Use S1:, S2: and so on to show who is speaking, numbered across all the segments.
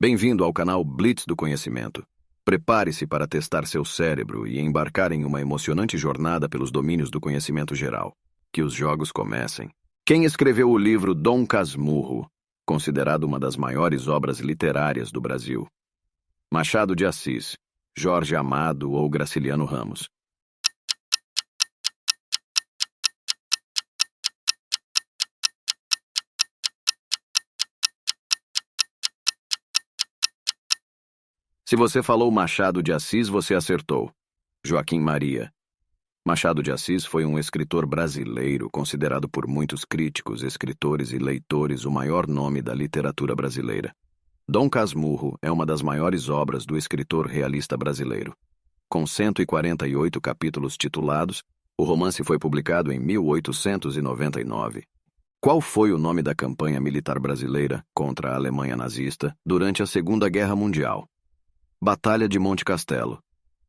S1: Bem-vindo ao canal Blitz do Conhecimento. Prepare-se para testar seu cérebro e embarcar em uma emocionante jornada pelos domínios do conhecimento geral. Que os jogos comecem. Quem escreveu o livro Dom Casmurro, considerado uma das maiores obras literárias do Brasil? Machado de Assis, Jorge Amado ou Graciliano Ramos? Se você falou Machado de Assis, você acertou. Joaquim Maria. Machado de Assis foi um escritor brasileiro, considerado por muitos críticos, escritores e leitores o maior nome da literatura brasileira. Dom Casmurro é uma das maiores obras do escritor realista brasileiro. Com 148 capítulos titulados, o romance foi publicado em 1899. Qual foi o nome da campanha militar brasileira contra a Alemanha nazista durante a Segunda Guerra Mundial? Batalha de Monte Castelo,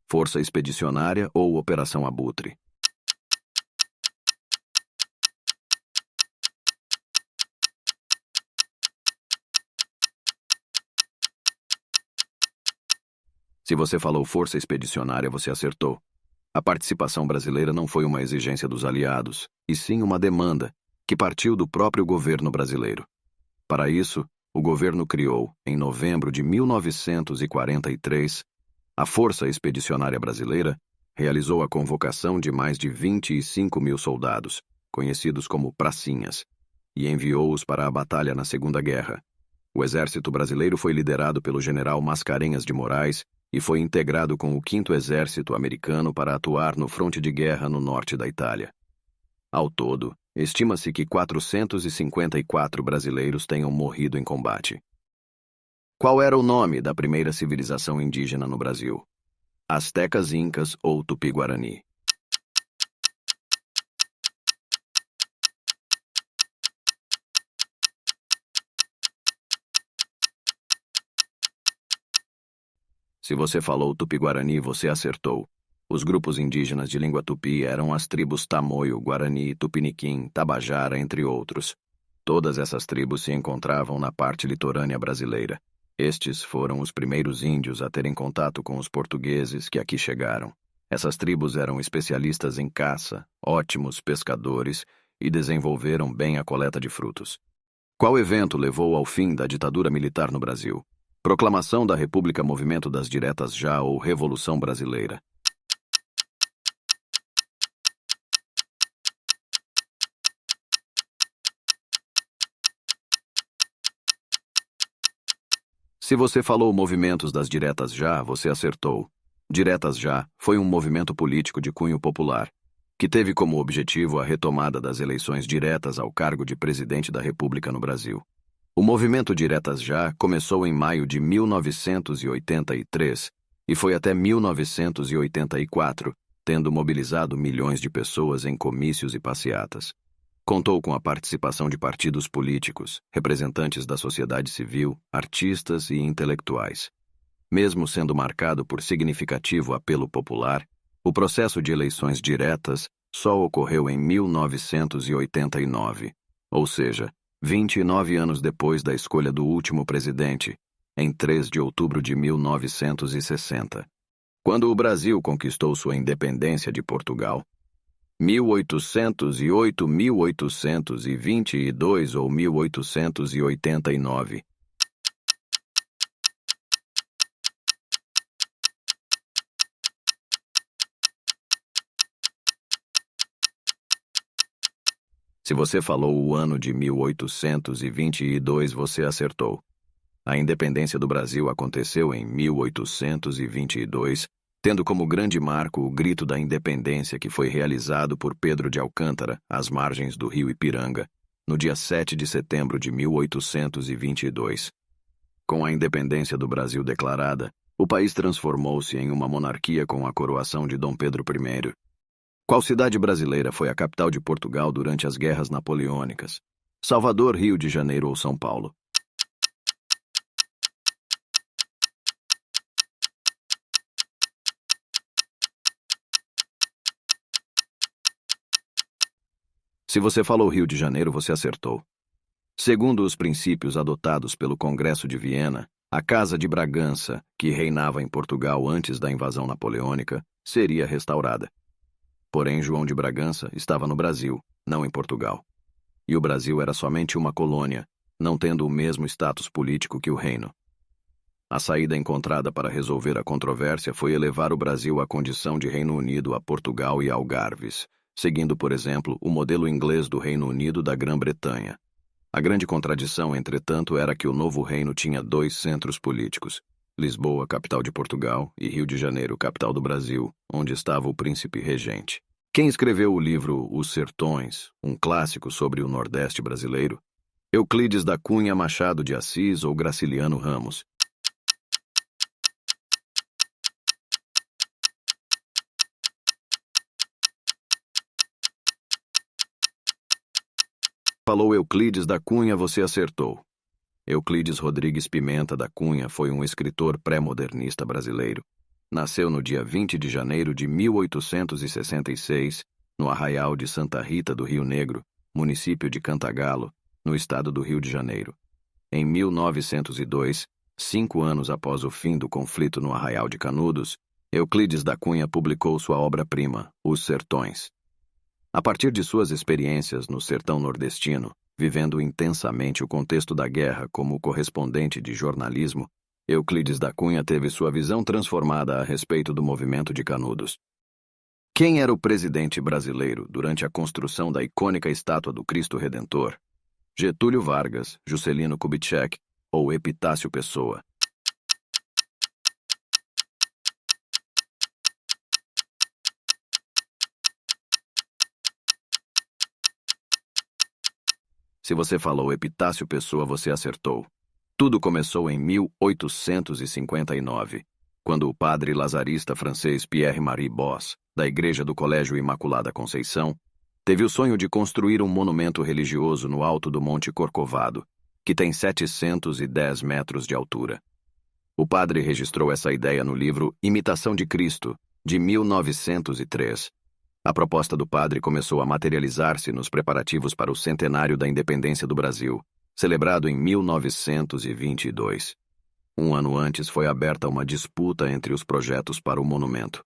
S1: Força Expedicionária ou Operação Abutre? Se você falou Força Expedicionária, você acertou. A participação brasileira não foi uma exigência dos aliados, e sim uma demanda, que partiu do próprio governo brasileiro. Para isso, o governo criou, em novembro de 1943, a Força Expedicionária Brasileira realizou a convocação de mais de 25 mil soldados, conhecidos como pracinhas, e enviou-os para a batalha na Segunda Guerra. O exército brasileiro foi liderado pelo general Mascarenhas de Moraes e foi integrado com o 5º Exército Americano para atuar no fronte de guerra no norte da Itália. Ao todo, estima-se que 454 brasileiros tenham morrido em combate. Qual era o nome da primeira civilização indígena no Brasil? Astecas, Incas ou Tupi-Guarani? Se você falou Tupi-Guarani, você acertou. Os grupos indígenas de língua tupi eram as tribos Tamoio, Guarani, Tupiniquim, Tabajara, entre outros. Todas essas tribos se encontravam na parte litorânea brasileira. Estes foram os primeiros índios a terem contato com os portugueses que aqui chegaram. Essas tribos eram especialistas em caça, ótimos pescadores e desenvolveram bem a coleta de frutos. Qual evento levou ao fim da ditadura militar no Brasil? Proclamação da República Movimento das Diretas Já ou Revolução Brasileira? Se você falou Movimentos das Diretas Já, você acertou. Diretas Já foi um movimento político de cunho popular, que teve como objetivo a retomada das eleições diretas ao cargo de presidente da República no Brasil. O movimento Diretas Já começou em maio de 1983 e foi até 1984, tendo mobilizado milhões de pessoas em comícios e passeatas. Contou com a participação de partidos políticos, representantes da sociedade civil, artistas e intelectuais. Mesmo sendo marcado por significativo apelo popular, o processo de eleições diretas só ocorreu em 1989, ou seja, 29 anos depois da escolha do último presidente, em 3 de outubro de 1960. Quando o Brasil conquistou sua independência de Portugal, 1808, 1822 ou 1889. Se você falou o ano de 1822, você acertou. A independência do Brasil aconteceu em 1822, tendo como grande marco o Grito da Independência que foi realizado por Pedro de Alcântara, às margens do rio Ipiranga, no dia 7 de setembro de 1822. Com a independência do Brasil declarada, o país transformou-se em uma monarquia com a coroação de Dom Pedro I. Qual cidade brasileira foi a capital de Portugal durante as guerras napoleônicas? Salvador, Rio de Janeiro ou São Paulo? Se você falou Rio de Janeiro, você acertou. Segundo os princípios adotados pelo Congresso de Viena, A Casa de Bragança, que reinava em Portugal antes da invasão napoleônica, seria restaurada. Porém, João de Bragança estava no Brasil, não em Portugal. E o Brasil era somente uma colônia, não tendo o mesmo status político que o reino. A saída encontrada para resolver a controvérsia foi elevar o Brasil à condição de Reino Unido a Portugal e Algarves, seguindo, por exemplo, o modelo inglês do Reino Unido da Grã-Bretanha. A grande contradição, entretanto, era que o novo reino tinha dois centros políticos: Lisboa, capital de Portugal, e Rio de Janeiro, capital do Brasil, onde estava o príncipe regente. Quem escreveu o livro Os Sertões, um clássico sobre o Nordeste brasileiro? Euclides da Cunha Machado de Assis ou Graciliano Ramos? Falou Euclides da Cunha, você acertou. Euclides Rodrigues Pimenta da Cunha foi um escritor pré-modernista brasileiro. Nasceu no dia 20 de janeiro de 1866, no Arraial de Santa Rita do Rio Negro, município de Cantagalo, no estado do Rio de Janeiro. Em 1902, 5 anos após o fim do conflito no Arraial de Canudos, Euclides da Cunha publicou sua obra-prima, Os Sertões. A partir de suas experiências no sertão nordestino, vivendo intensamente o contexto da guerra como correspondente de jornalismo, Euclides da Cunha teve sua visão transformada a respeito do movimento de Canudos. Quem era o presidente brasileiro durante a construção da icônica estátua do Cristo Redentor? Getúlio Vargas, Juscelino Kubitschek ou Epitácio Pessoa? Se você falou Epitácio Pessoa, você acertou. Tudo começou em 1859, quando o padre lazarista francês Pierre-Marie Boss, da Igreja do Colégio Imaculada Conceição, teve o sonho de construir um monumento religioso no alto do Monte Corcovado, que tem 710 metros de altura. O padre registrou essa ideia no livro Imitação de Cristo, de 1903. A proposta do padre começou a materializar-se nos preparativos para o centenário da independência do Brasil, celebrado em 1922. Um ano antes foi aberta uma disputa entre os projetos para o monumento.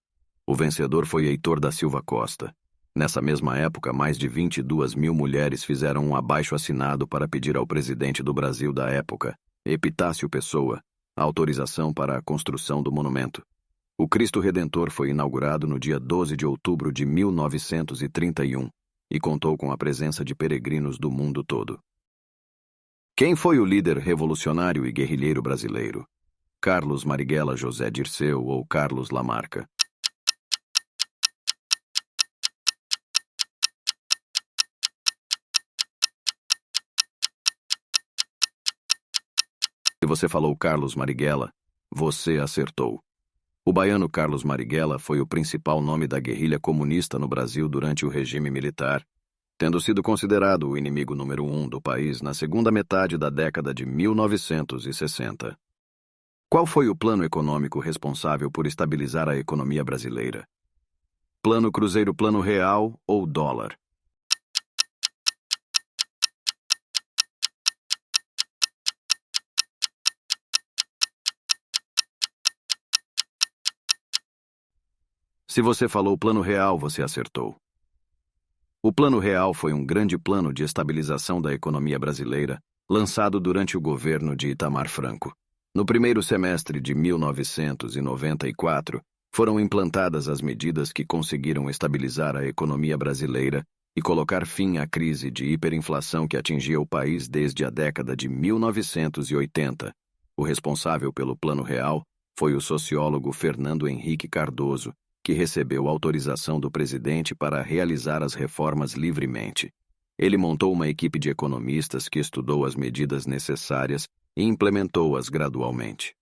S1: O vencedor foi Heitor da Silva Costa. Nessa mesma época, mais de 22 mil mulheres fizeram um abaixo-assinado para pedir ao presidente do Brasil da época, Epitácio Pessoa, a autorização para a construção do monumento. O Cristo Redentor foi inaugurado no dia 12 de outubro de 1931 e contou com a presença de peregrinos do mundo todo. Quem foi o líder revolucionário e guerrilheiro brasileiro? Carlos Marighella José Dirceu ou Carlos Lamarca? Se você falou Carlos Marighella, você acertou. O baiano Carlos Marighella foi o principal nome da guerrilha comunista no Brasil durante o regime militar, tendo sido considerado o inimigo número 1 do país na segunda metade da década de 1960. Qual foi o plano econômico responsável por estabilizar a economia brasileira? Plano Cruzeiro, Plano Real ou dólar? Se você falou Plano Real, você acertou. O Plano Real foi um grande plano de estabilização da economia brasileira, lançado durante o governo de Itamar Franco. No primeiro semestre de 1994, foram implantadas as medidas que conseguiram estabilizar a economia brasileira e colocar fim à crise de hiperinflação que atingia o país desde a década de 1980. O responsável pelo Plano Real foi o sociólogo Fernando Henrique Cardoso, que recebeu autorização do presidente para realizar as reformas livremente. Ele montou uma equipe de economistas que estudou as medidas necessárias e implementou-as gradualmente.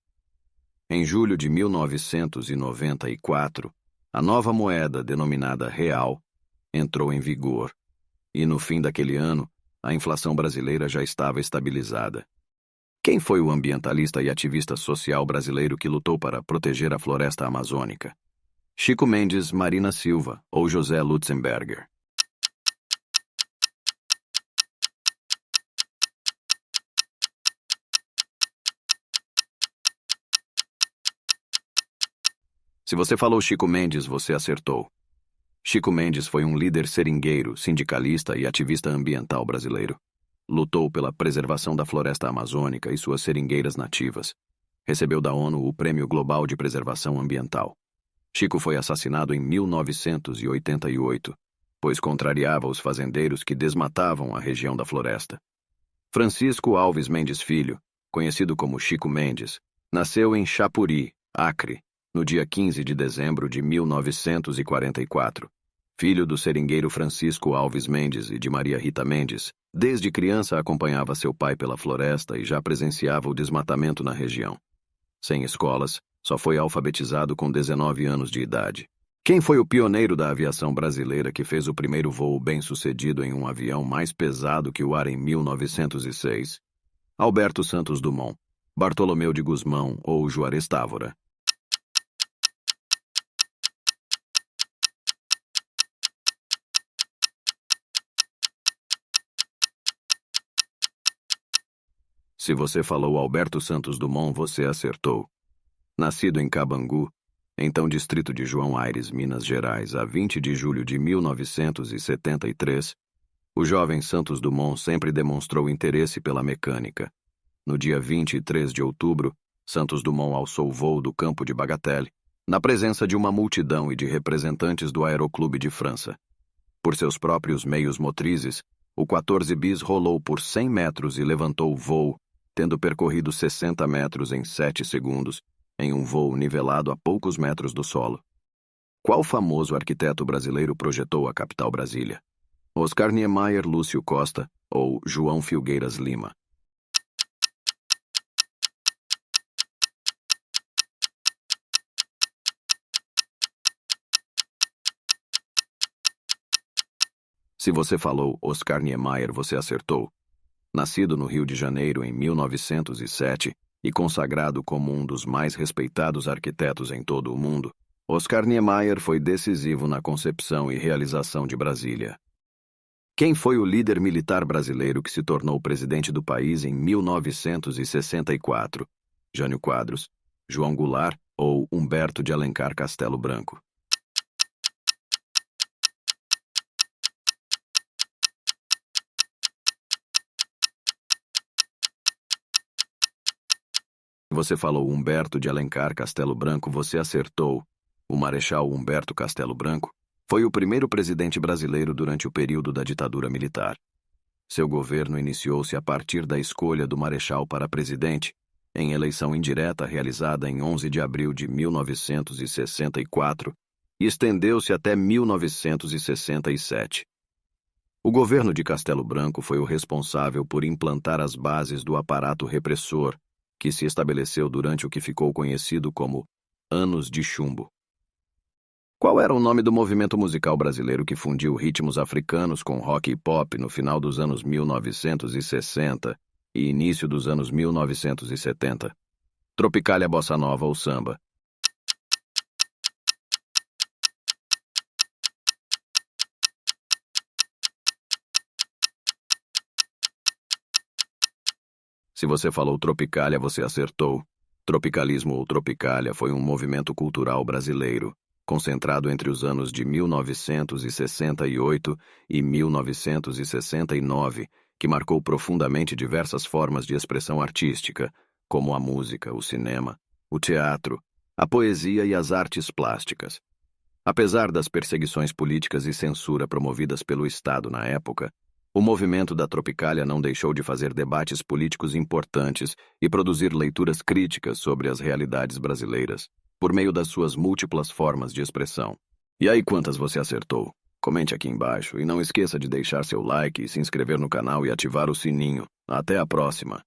S1: Em julho de 1994, a nova moeda, denominada real, entrou em vigor, e no fim daquele ano, a inflação brasileira já estava estabilizada. Quem foi o ambientalista e ativista social brasileiro que lutou para proteger a floresta amazônica? Chico Mendes, Marina Silva ou José Lutzenberger? Se você falou Chico Mendes, você acertou. Chico Mendes foi um líder seringueiro, sindicalista e ativista ambiental brasileiro. Lutou pela preservação da floresta amazônica e suas seringueiras nativas. Recebeu da ONU o Prêmio Global de Preservação Ambiental. Chico foi assassinado em 1988, pois contrariava os fazendeiros que desmatavam a região da floresta. Francisco Alves Mendes Filho, conhecido como Chico Mendes, nasceu em Chapuri, Acre, no dia 15 de dezembro de 1944. Filho do seringueiro Francisco Alves Mendes e de Maria Rita Mendes, desde criança acompanhava seu pai pela floresta e já presenciava o desmatamento na região. Sem escolas, só foi alfabetizado com 19 anos de idade. Quem foi o pioneiro da aviação brasileira que fez o primeiro voo bem-sucedido em um avião mais pesado que o ar em 1906? Alberto Santos Dumont, Bartolomeu de Gusmão ou Juarez Távora. Se você falou Alberto Santos Dumont, você acertou. Nascido em Cabangu, então distrito de João Aires, Minas Gerais, a 20 de julho de 1973, o jovem Santos Dumont sempre demonstrou interesse pela mecânica. No dia 23 de outubro, Santos Dumont alçou voo do campo de Bagatelle, na presença de uma multidão e de representantes do Aeroclube de França. Por seus próprios meios motrizes, o 14 bis rolou por 100 metros e levantou o voo, tendo percorrido 60 metros em 7 segundos, em um voo nivelado a poucos metros do solo. Qual famoso arquiteto brasileiro projetou a capital Brasília? Oscar Niemeyer Lúcio Costa ou João Filgueiras Lima? Se você falou Oscar Niemeyer, você acertou. Nascido no Rio de Janeiro em 1907 e consagrado como um dos mais respeitados arquitetos em todo o mundo, Oscar Niemeyer foi decisivo na concepção e realização de Brasília. Quem foi o líder militar brasileiro que se tornou presidente do país em 1964? Jânio Quadros, João Goulart ou Humberto de Alencar Castelo Branco? Você falou Humberto de Alencar Castelo Branco, você acertou. O Marechal Humberto Castelo Branco foi o primeiro presidente brasileiro durante o período da ditadura militar. Seu governo iniciou-se a partir da escolha do Marechal para presidente, em eleição indireta realizada em 11 de abril de 1964, e estendeu-se até 1967. O governo de Castelo Branco foi o responsável por implantar as bases do aparato repressor, que se estabeleceu durante o que ficou conhecido como Anos de Chumbo. Qual era o nome do movimento musical brasileiro que fundiu ritmos africanos com rock e pop no final dos anos 1960 e início dos anos 1970? Tropicália, Bossa Nova ou Samba? Se você falou Tropicália, você acertou. Tropicalismo ou Tropicália foi um movimento cultural brasileiro, concentrado entre os anos de 1968 e 1969, que marcou profundamente diversas formas de expressão artística, como a música, o cinema, o teatro, a poesia e as artes plásticas. Apesar das perseguições políticas e censura promovidas pelo Estado na época, o movimento da Tropicália não deixou de fazer debates políticos importantes e produzir leituras críticas sobre as realidades brasileiras, por meio das suas múltiplas formas de expressão. E aí, quantas você acertou? Comente aqui embaixo e não esqueça de deixar seu like e se inscrever no canal e ativar o sininho. Até a próxima!